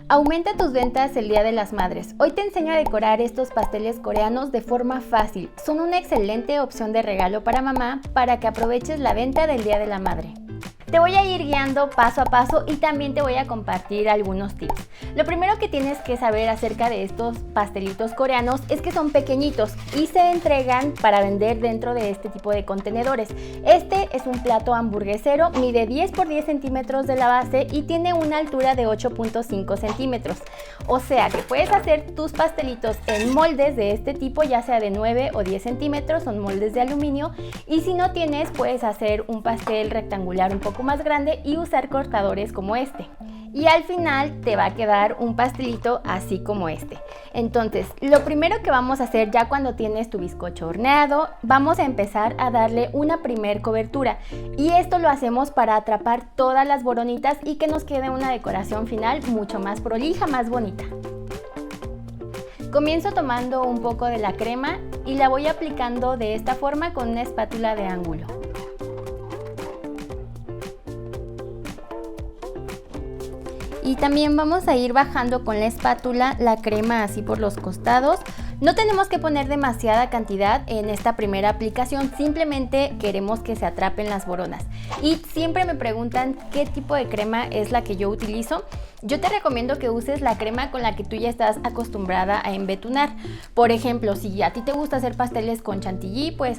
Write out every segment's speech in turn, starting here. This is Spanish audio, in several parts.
Aumenta tus ventas el Día de las Madres. Hoy te enseño a decorar estos pasteles coreanos de forma fácil. Son una excelente opción de regalo para mamá para que aproveches la venta del Día de la Madre. Te voy a ir guiando paso a paso y también te voy a compartir algunos tips. Lo primero que tienes que saber acerca de estos pastelitos coreanos es que son pequeñitos y se entregan para vender dentro de este tipo de contenedores. Este es un plato hamburguesero, mide 10 por 10 centímetros de la base y tiene una altura de 8.5 centímetros. O sea que puedes hacer tus pastelitos en moldes de este tipo, ya sea de 9 o 10 centímetros, son moldes de aluminio, y si no tienes puedes hacer un pastel rectangular un poco más grande y usar cortadores como este. Y al final te va a quedar un pastelito así como este. Entonces, lo primero que vamos a hacer ya cuando tienes tu bizcocho horneado, vamos a empezar a darle una primer cobertura. Y esto lo hacemos para atrapar todas las boronitas y que nos quede una decoración final mucho más prolija, más bonita. Comienzo tomando un poco de la crema y la voy aplicando de esta forma con una espátula de ángulo. Y también vamos a ir bajando con la espátula la crema así por los costados. No tenemos que poner demasiada cantidad en esta primera aplicación, simplemente queremos que se atrapen las boronas. Y siempre me preguntan qué tipo de crema es la que yo utilizo. Yo te recomiendo que uses la crema con la que tú ya estás acostumbrada a embetunar. Por ejemplo, si a ti te gusta hacer pasteles con chantilly, puedes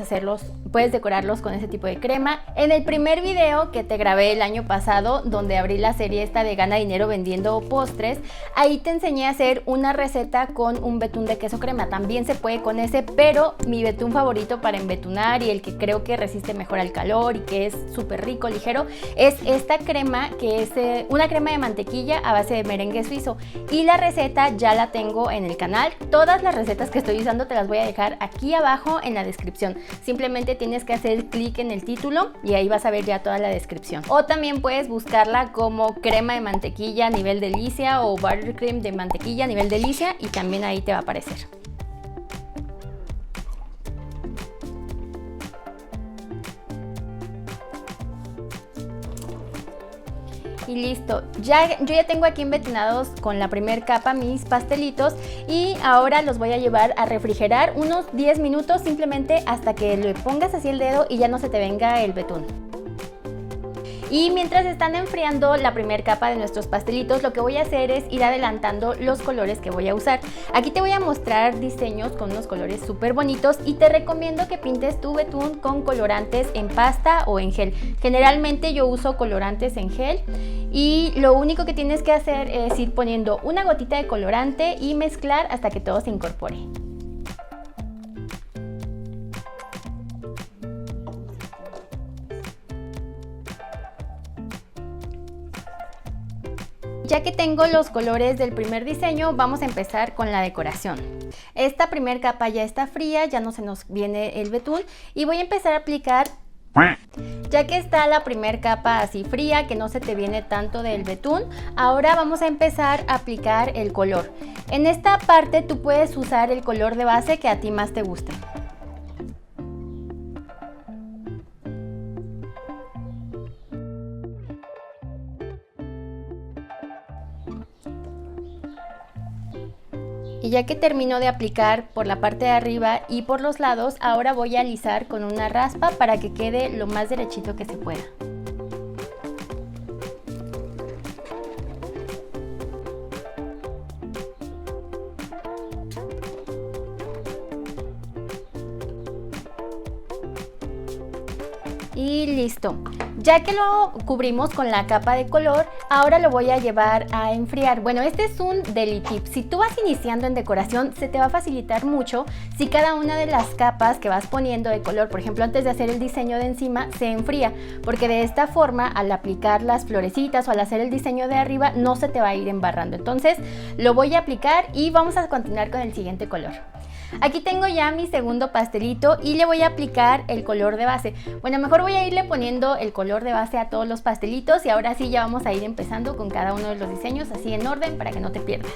decorarlos con ese tipo de crema. En el primer video que te grabé el año pasado, donde abrí la serie esta de Gana Dinero vendiendo postres, ahí te enseñé a hacer una receta con un betún de queso crema. También se puede con ese, pero mi betún favorito para embetunar y el que creo que resiste mejor al calor y que es súper rico, ligero, es esta crema, que es una crema de mantequilla a base de merengue suizo, y la receta ya la tengo en el canal. Todas las recetas que estoy usando te las voy a dejar aquí abajo en la descripción. Simplemente tienes que hacer clic en el título y ahí vas a ver ya toda la descripción. O también puedes buscarla como crema de mantequilla a nivel delicia o buttercream de mantequilla a nivel delicia y también ahí te va a aparecer. Y listo, yo ya tengo aquí embetunados con la primer capa mis pastelitos y ahora los voy a llevar a refrigerar unos 10 minutos simplemente hasta que le pongas así el dedo y ya no se te venga el betún. Y mientras están enfriando la primera capa de nuestros pastelitos, lo que voy a hacer es ir adelantando los colores que voy a usar. Aquí te voy a mostrar diseños con unos colores súper bonitos y te recomiendo que pintes tu betún con colorantes en pasta o en gel. Generalmente yo uso colorantes en gel y lo único que tienes que hacer es ir poniendo una gotita de colorante y mezclar hasta que todo se incorpore. Ya que tengo los colores del primer diseño, vamos a empezar con la decoración. Esta primera capa ya está fría, ya no se nos viene el betún y voy a empezar a aplicar. Ya que está la primera capa así fría, que no se te viene tanto del betún, ahora vamos a empezar a aplicar el color. En esta parte tú puedes usar el color de base que a ti más te guste. Y ya que termino de aplicar por la parte de arriba y por los lados, ahora voy a alisar con una raspa para que quede lo más derechito que se pueda. Y listo. Ya que lo cubrimos con la capa de color, ahora lo voy a llevar a enfriar. Bueno, este es un deli tip. Si tú vas iniciando en decoración, se te va a facilitar mucho si cada una de las capas que vas poniendo de color, por ejemplo, antes de hacer el diseño de encima, se enfría. Porque de esta forma, al aplicar las florecitas o al hacer el diseño de arriba, no se te va a ir embarrando. Entonces, lo voy a aplicar y vamos a continuar con el siguiente color. Aquí tengo ya mi segundo pastelito y le voy a aplicar el color de base. Bueno, mejor voy a irle poniendo el color de base a todos los pastelitos y ahora sí ya vamos a ir empezando con cada uno de los diseños así en orden para que no te pierdas.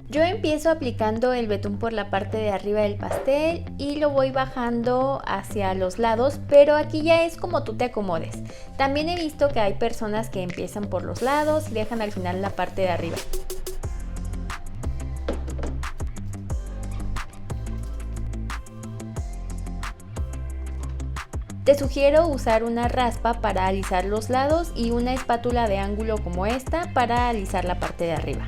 Yo Yo empiezo aplicando el betún por la parte de arriba del pastel y lo voy bajando hacia los lados, pero aquí ya es como tú te acomodes. También he visto que hay personas que empiezan por los lados y dejan al final la parte de arriba. Te sugiero usar una raspa para alisar los lados y una espátula de ángulo como esta para alisar la parte de arriba.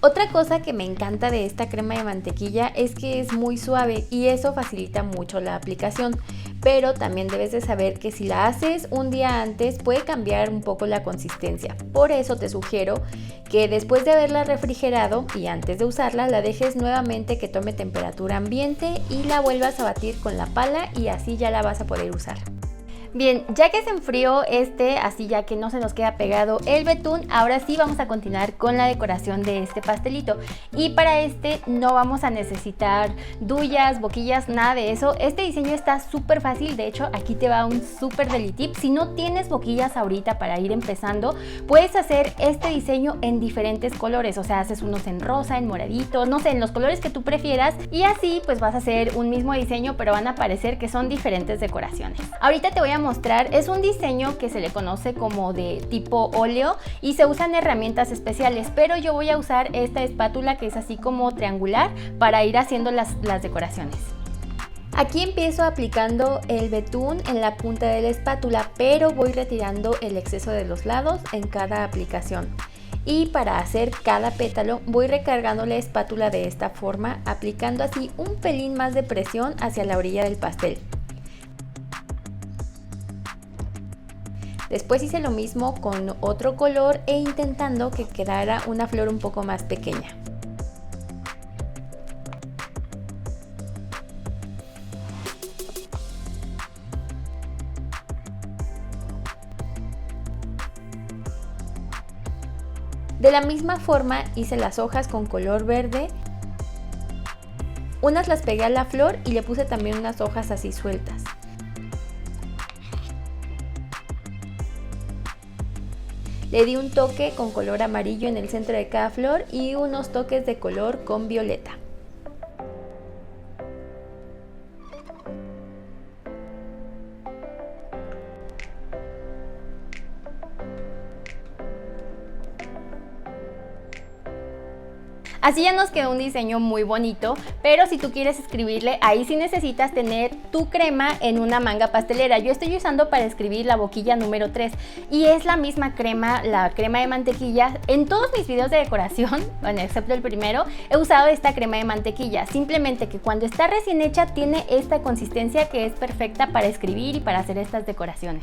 Otra cosa que me encanta de esta crema de mantequilla es que es muy suave y eso facilita mucho la aplicación, pero también debes de saber que si la haces un día antes puede cambiar un poco la consistencia. Por eso te sugiero que después de haberla refrigerado y antes de usarla la dejes nuevamente que tome temperatura ambiente y la vuelvas a batir con la pala y así ya la vas a poder usar. Bien, ya que se enfrió así ya que no se nos queda pegado el betún, ahora sí vamos a continuar con la decoración de este pastelito. Y para no vamos a necesitar duyas, boquillas, nada de eso. Este diseño está súper fácil, de hecho aquí te va un súper deli tip. Si no tienes boquillas ahorita para ir empezando, puedes hacer este diseño en diferentes colores. O sea, haces unos en rosa, en moradito, no sé, en los colores que tú prefieras. Y así pues vas a hacer un mismo diseño, pero van a parecer que son diferentes decoraciones. Ahorita te voy a mostrar, es un diseño que se le conoce como de tipo óleo y se usan herramientas especiales, pero yo voy a usar esta espátula que es así como triangular para ir haciendo las decoraciones. Aquí empiezo aplicando el betún en la punta de la espátula, pero voy retirando el exceso de los lados en cada aplicación. Y para hacer cada pétalo voy recargando la espátula de esta forma, aplicando así un pelín más de presión hacia la orilla del pastel. Después hice lo mismo con otro color e intentando que quedara una flor un poco más pequeña. De la misma forma hice las hojas con color verde. Unas las pegué a la flor y le puse también unas hojas así sueltas. Le di un toque con color amarillo en el centro de cada flor y unos toques de color con violeta. Así ya nos quedó un diseño muy bonito, pero si tú quieres escribirle, ahí sí necesitas tener tu crema en una manga pastelera. Yo estoy usando para escribir la boquilla número 3 y es la misma crema, la crema de mantequilla. En todos mis videos de decoración, bueno, excepto el primero, he usado esta crema de mantequilla. Simplemente que cuando está recién hecha tiene esta consistencia que es perfecta para escribir y para hacer estas decoraciones.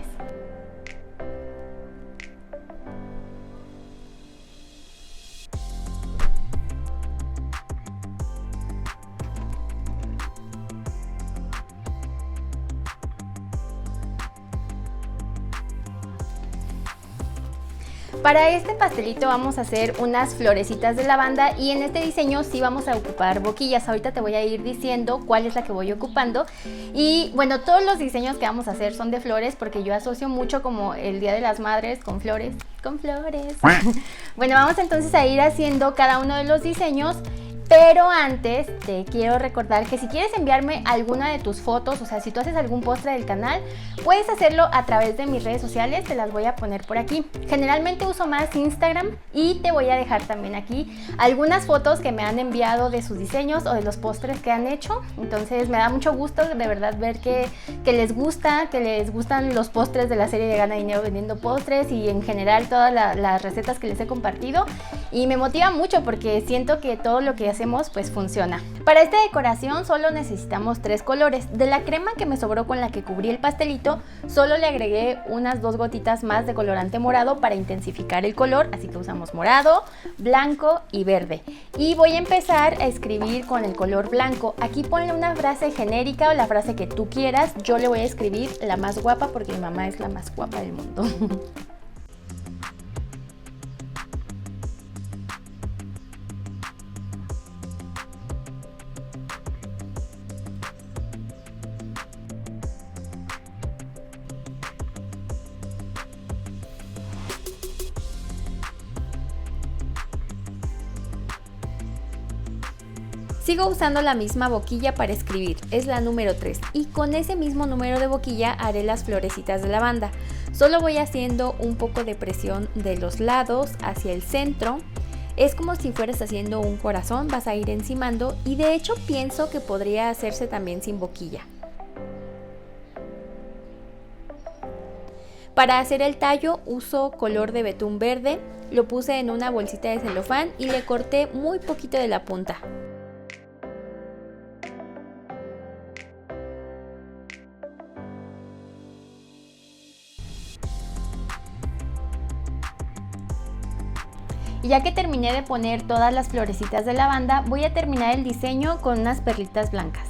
Para este pastelito vamos a hacer unas florecitas de lavanda y en este diseño sí vamos a ocupar boquillas. Ahorita te voy a ir diciendo cuál es la que voy ocupando. Y bueno, todos los diseños que vamos a hacer son de flores porque yo asocio mucho como el Día de las Madres con flores. Con flores. Bueno, vamos entonces a ir haciendo cada uno de los diseños. Pero antes te quiero recordar que si quieres enviarme alguna de tus fotos, o sea, si tú haces algún postre del canal, puedes hacerlo a través de mis redes sociales, te las voy a poner por aquí. Generalmente uso más Instagram y te voy a dejar también aquí algunas fotos que me han enviado de sus diseños o de los postres que han hecho. Entonces me da mucho gusto de verdad ver que les gustan los postres de la serie de Gana Dinero Vendiendo Postres y en general todas las recetas que les he compartido. Y me motiva mucho porque siento que todo lo que hacemos pues funciona. Para esta decoración solo necesitamos 3 colores. De la crema que me sobró con la que cubrí el pastelito, solo le agregué unas 2 gotitas más de colorante morado para intensificar el color, así que usamos morado, blanco y verde. Y voy a empezar a escribir con el color blanco. Aquí ponle una frase genérica o la frase que tú quieras. Yo le voy a escribir la más guapa porque mi mamá es la más guapa del mundo. Sigo usando la misma boquilla para escribir, es la número 3, y con ese mismo número de boquilla haré las florecitas de lavanda. Solo voy haciendo un poco de presión de los lados hacia el centro. Es como si fueras haciendo un corazón, vas a ir encimando, y de hecho pienso que podría hacerse también sin boquilla. Para hacer el tallo uso color de betún verde, lo puse en una bolsita de celofán y le corté muy poquito de la punta. Y ya que terminé de poner todas las florecitas de lavanda, voy a terminar el diseño con unas perlitas blancas.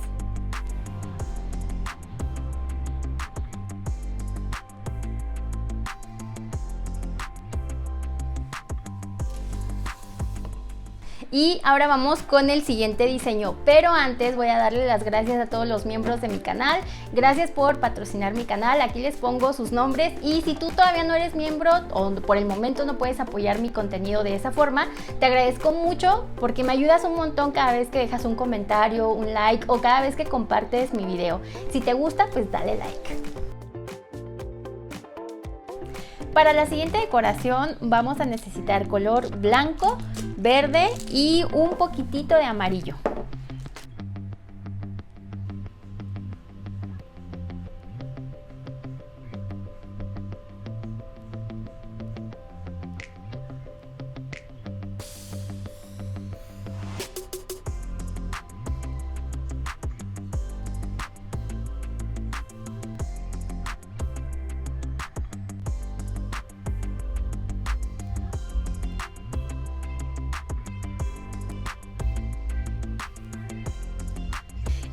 Y ahora vamos con el siguiente diseño, pero antes voy a darle las gracias a todos los miembros de mi canal. Gracias por patrocinar mi canal, aquí les pongo sus nombres, y si tú todavía no eres miembro o por el momento no puedes apoyar mi contenido de esa forma, te agradezco mucho porque me ayudas un montón cada vez que dejas un comentario, un like o cada vez que compartes mi video. Si te gusta, pues dale like. Para la siguiente decoración vamos a necesitar color blanco, verde y un poquitito de amarillo.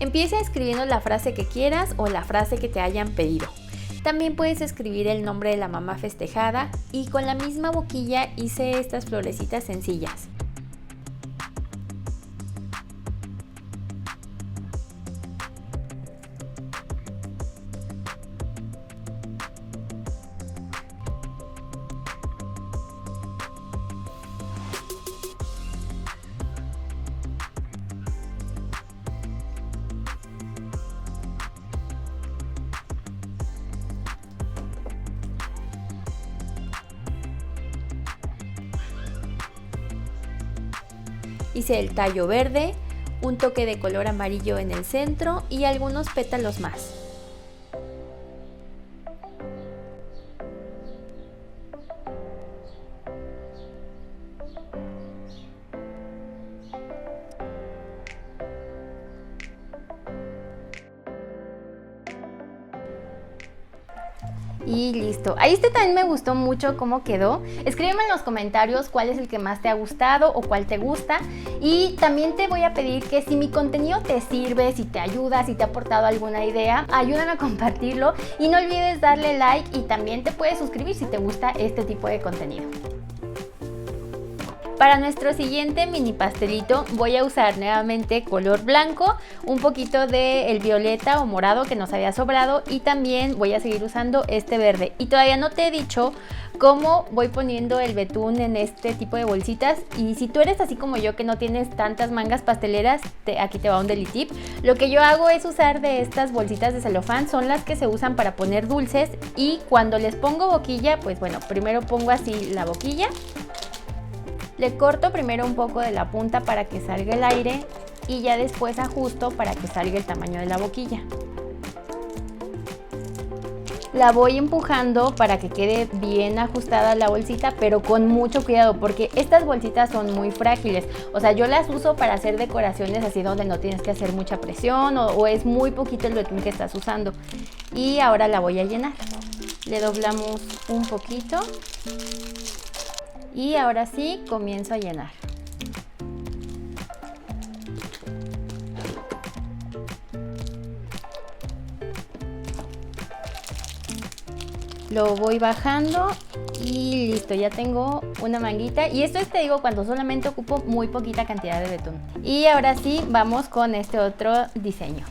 Empieza escribiendo la frase que quieras o la frase que te hayan pedido. También puedes escribir el nombre de la mamá festejada, y con la misma boquilla hice estas florecitas sencillas. Hice el tallo verde, un toque de color amarillo en el centro y algunos pétalos más. Y listo. Ahí también me gustó mucho cómo quedó. Escríbeme en los comentarios cuál es el que más te ha gustado o cuál te gusta. Y también te voy a pedir que si mi contenido te sirve, si te ayuda, si te ha aportado alguna idea, ayúdame a compartirlo. Y no olvides darle like, y también te puedes suscribir si te gusta este tipo de contenido. Para nuestro siguiente mini pastelito voy a usar nuevamente color blanco, un poquito del violeta o morado que nos había sobrado, y también voy a seguir usando este verde. Y todavía no te he dicho cómo voy poniendo el betún en este tipo de bolsitas, y si tú eres así como yo que no tienes tantas mangas pasteleras, aquí te va un deli tip. Lo que yo hago es usar de estas bolsitas de celofán, son las que se usan para poner dulces, y cuando les pongo boquilla, pues bueno, primero pongo así la boquilla. Le corto primero un poco de la punta para que salga el aire, y ya después ajusto para que salga el tamaño de la boquilla. La voy empujando para que quede bien ajustada la bolsita, pero con mucho cuidado porque estas bolsitas son muy frágiles. O sea, yo las uso para hacer decoraciones así donde no tienes que hacer mucha presión o es muy poquito el betún que estás usando. Y ahora la voy a llenar. Le doblamos un poquito. Y ahora sí comienzo a llenar. Lo voy bajando y listo, ya tengo una manguita. Y esto es, te digo, cuando solamente ocupo muy poquita cantidad de betún. Y ahora sí vamos con este otro diseño.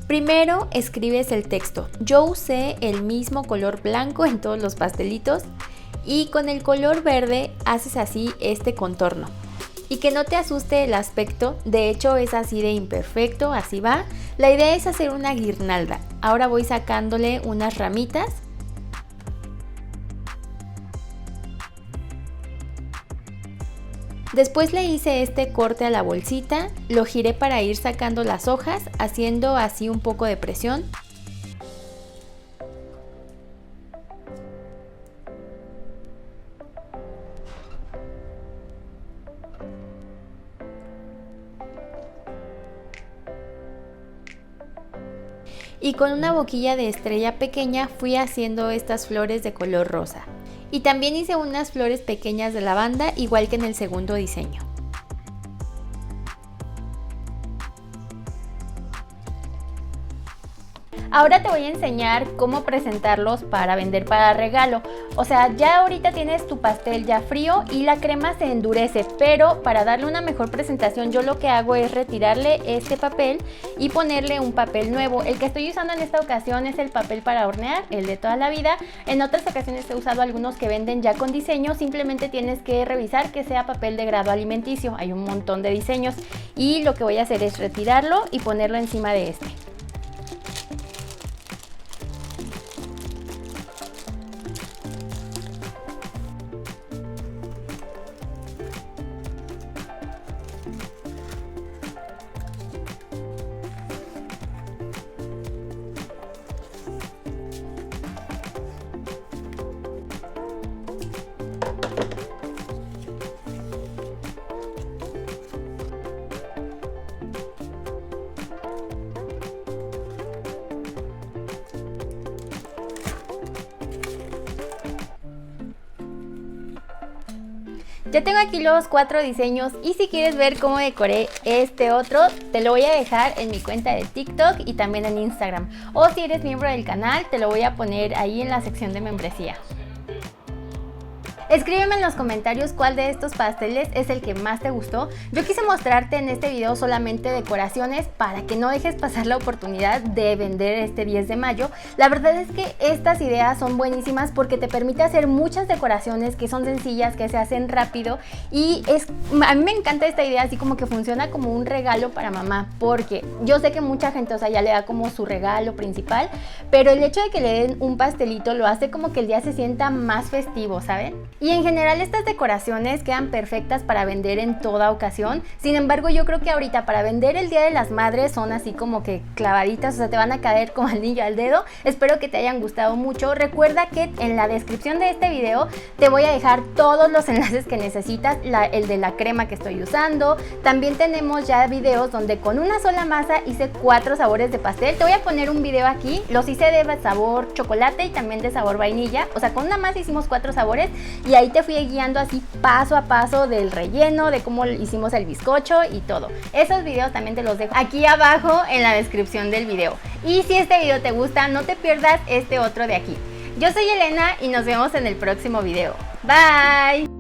Primero escribes el texto. Yo usé el mismo color blanco en todos los pastelitos y con el color verde haces así este contorno. Y que no te asuste el aspecto, de hecho es así de imperfecto, así va. La idea es hacer una guirnalda. Ahora voy sacándole unas ramitas. Después le hice este corte a la bolsita, lo giré para ir sacando las hojas, haciendo así un poco de presión. Y con una boquilla de estrella pequeña fui haciendo estas flores de color rosa. Y también hice unas flores pequeñas de lavanda, igual que en el segundo diseño. Ahora te voy a enseñar cómo presentarlos para vender para regalo. O sea, ya ahorita tienes tu pastel ya frío y la crema se endurece, pero para darle una mejor presentación yo lo que hago es retirarle este papel y ponerle un papel nuevo. El que estoy usando en esta ocasión es el papel para hornear, el de toda la vida. En otras ocasiones he usado algunos que venden ya con diseño, simplemente tienes que revisar que sea papel de grado alimenticio. Hay un montón de diseños y lo que voy a hacer es retirarlo y ponerlo encima de este. Ya tengo aquí los 4 diseños y si quieres ver cómo decoré este otro, te lo voy a dejar en mi cuenta de TikTok y también en Instagram. O si eres miembro del canal, te lo voy a poner ahí en la sección de membresía. Escríbeme en los comentarios cuál de estos pasteles es el que más te gustó. Yo quise mostrarte en este video solamente decoraciones para que no dejes pasar la oportunidad de vender este 10 de mayo. La verdad es que estas ideas son buenísimas porque te permite hacer muchas decoraciones que son sencillas, que se hacen rápido y a mí me encanta esta idea, así como que funciona como un regalo para mamá, porque yo sé que mucha gente, o sea, ya le da como su regalo principal, pero el hecho de que le den un pastelito lo hace como que el día se sienta más festivo, ¿saben? Y en general estas decoraciones quedan perfectas para vender en toda ocasión. Sin embargo, yo creo que ahorita para vender el Día de las Madres son así como que clavaditas, o sea, te van a caer como anillo al dedo. Espero que te hayan gustado mucho. Recuerda que en la descripción de este video te voy a dejar todos los enlaces que necesitas, el de la crema que estoy usando. También tenemos ya videos donde con una sola masa hice 4 sabores de pastel. Te voy a poner un video aquí. Los hice de sabor chocolate y también de sabor vainilla. O sea, con una masa hicimos 4 sabores y ahí te fui guiando así paso a paso del relleno, de cómo hicimos el bizcocho y todo. Esos videos también te los dejo aquí abajo en la descripción del video. Y si este video te gusta, no te pierdas este otro de aquí. Yo soy Elena y nos vemos en el próximo video. Bye.